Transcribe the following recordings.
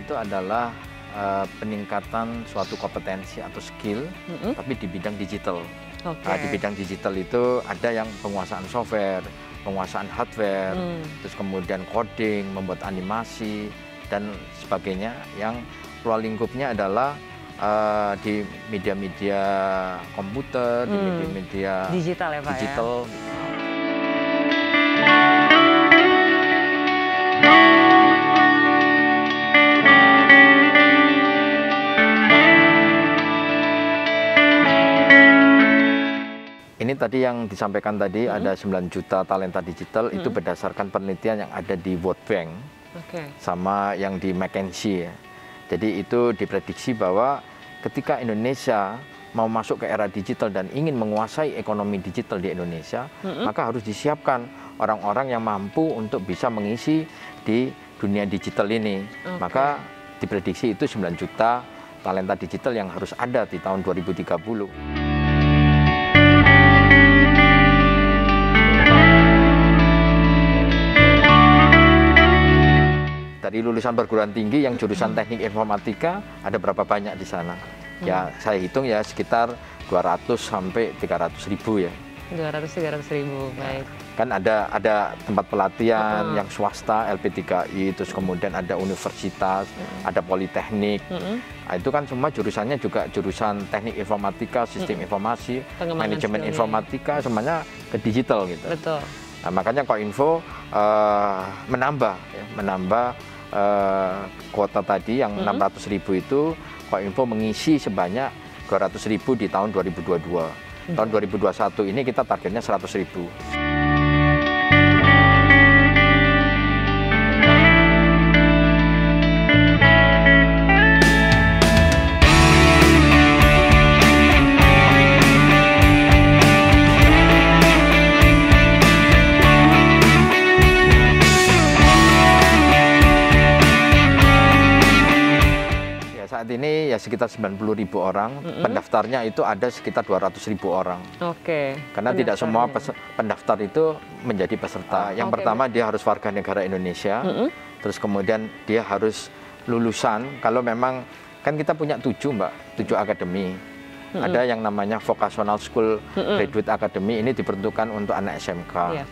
itu adalah peningkatan suatu kompetensi atau skill, tapi di bidang digital. Di bidang digital itu ada yang penguasaan software, penguasaan hardware, terus kemudian coding, membuat animasi, dan sebagainya. Yang ruang lingkupnya adalah di media-media komputer, di media-media digital ya Pak digital. Ya? Ini tadi yang disampaikan tadi ada 9 juta talenta digital itu berdasarkan penelitian yang ada di World Bank sama yang di McKinsey ya. Jadi itu diprediksi bahwa ketika Indonesia mau masuk ke era digital dan ingin menguasai ekonomi digital di Indonesia, maka harus disiapkan orang-orang yang mampu untuk bisa mengisi di dunia digital ini. Maka diprediksi itu 9 juta talenta digital yang harus ada di tahun 2030. Dari lulusan perguruan tinggi yang jurusan teknik informatika ada berapa banyak di sana? Ya saya hitung ya sekitar 200 sampai 300 ribu ya. 200-300 ribu, baik. Kan ada tempat pelatihan yang swasta, LP3I, terus kemudian ada universitas, ada politeknik. Nah, itu kan semua jurusannya juga jurusan teknik informatika, sistem informasi, manajemen informatika, semuanya ke digital gitu. Betul. Nah, makanya Koinfo menambah kuota tadi yang 600 ribu itu, Koinfo mengisi sebanyak 200 ribu di tahun 2022. Tahun 2021 ini kita targetnya 100 ribu. Saat ini ya sekitar 90 ribu orang, pendaftarnya itu ada sekitar 200 ribu orang. Karena tidak semua pendaftar itu menjadi peserta. Yang pertama dia harus warga negara Indonesia, terus kemudian dia harus lulusan, kalau memang, kan kita punya 7 akademi. Ada yang namanya Vocational School Graduate Academy, ini diperuntukkan untuk anak SMK.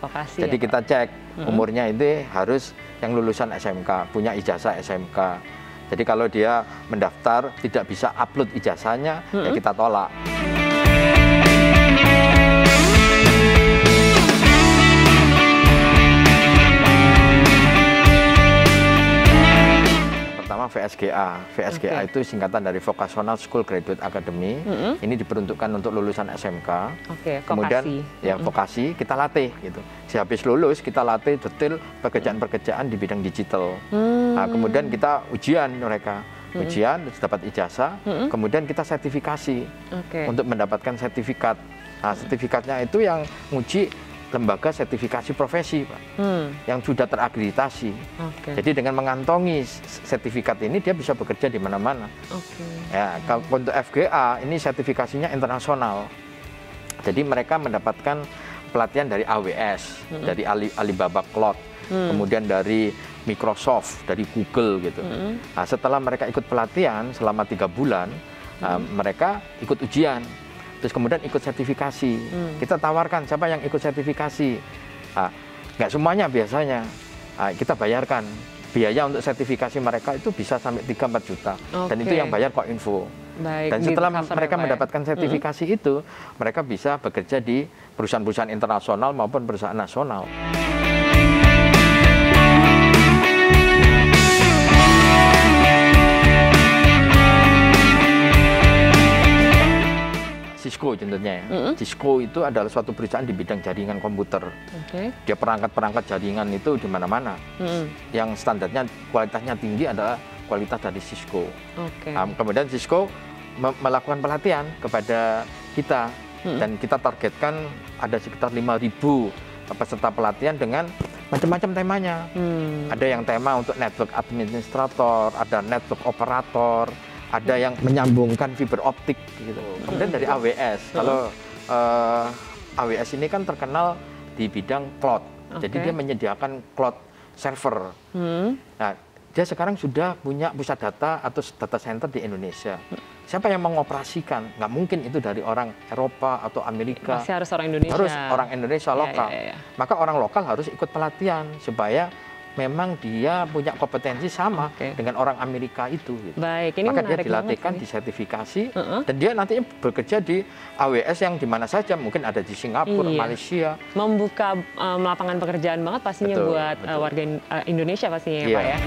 Jadi kita cek umurnya itu harus yang lulusan SMK, punya ijazah SMK. Jadi kalau dia mendaftar tidak bisa upload ijazahnya, ya kita tolak. Pertama VSGA. VSGA itu singkatan dari Vocational School Graduate Academy. Ini diperuntukkan untuk lulusan SMK. Kemudian ya vokasi kita latih gitu. Habis lulus kita latih detail pekerjaan-pekerjaan di bidang digital. Nah, kemudian kita ujian mereka. Ujian dapat ijazah, kemudian kita sertifikasi untuk mendapatkan sertifikat. Nah, sertifikatnya itu yang nguji lembaga sertifikasi profesi, Pak, yang sudah terakreditasi. Jadi dengan mengantongi sertifikat ini dia bisa bekerja di mana-mana. Ya, kalau untuk FGA ini sertifikasinya internasional. Jadi mereka mendapatkan pelatihan dari AWS, dari Alibaba Cloud, kemudian dari Microsoft, dari Google gitu. Nah, setelah mereka ikut pelatihan selama 3 bulan, mereka ikut ujian. Terus kemudian ikut sertifikasi. Kita tawarkan siapa yang ikut sertifikasi. Nggak semuanya biasanya. Kita bayarkan. Biaya untuk sertifikasi mereka itu bisa sampai 3-4 juta. Dan itu yang bayar Koinfo. Dan setelah mereka mendapatkan sertifikasi itu, mereka bisa bekerja di perusahaan-perusahaan internasional maupun perusahaan nasional. Cisco contohnya ya. Cisco itu adalah suatu perusahaan di bidang jaringan komputer. Dia perangkat-perangkat jaringan itu di mana-mana. Yang standarnya kualitasnya tinggi adalah kualitas dari Cisco. Kemudian Cisco melakukan pelatihan kepada kita dan kita targetkan ada sekitar 5.000 peserta pelatihan dengan macam-macam temanya. Ada yang tema untuk network administrator, ada network operator, ada yang menyambungkan fiber optik gitu. Kemudian dari AWS. Kalau AWS ini kan terkenal di bidang cloud. Jadi dia menyediakan cloud server. Nah, dia sekarang sudah punya pusat data atau data center di Indonesia. Siapa yang mengoperasikan? Nggak mungkin itu dari orang Eropa atau Amerika. Masih harus orang Indonesia. Harus orang Indonesia lokal. Maka orang lokal harus ikut pelatihan supaya memang dia punya kompetensi sama dengan orang Amerika itu. Gitu. Baik, ini maka dia dilatihkan, disertifikasi, dan dia nantinya bekerja di AWS yang di mana saja, mungkin ada di Singapura, Malaysia. Membuka lapangan pekerjaan banget pastinya buat warga Indonesia pastinya ya Pak ya.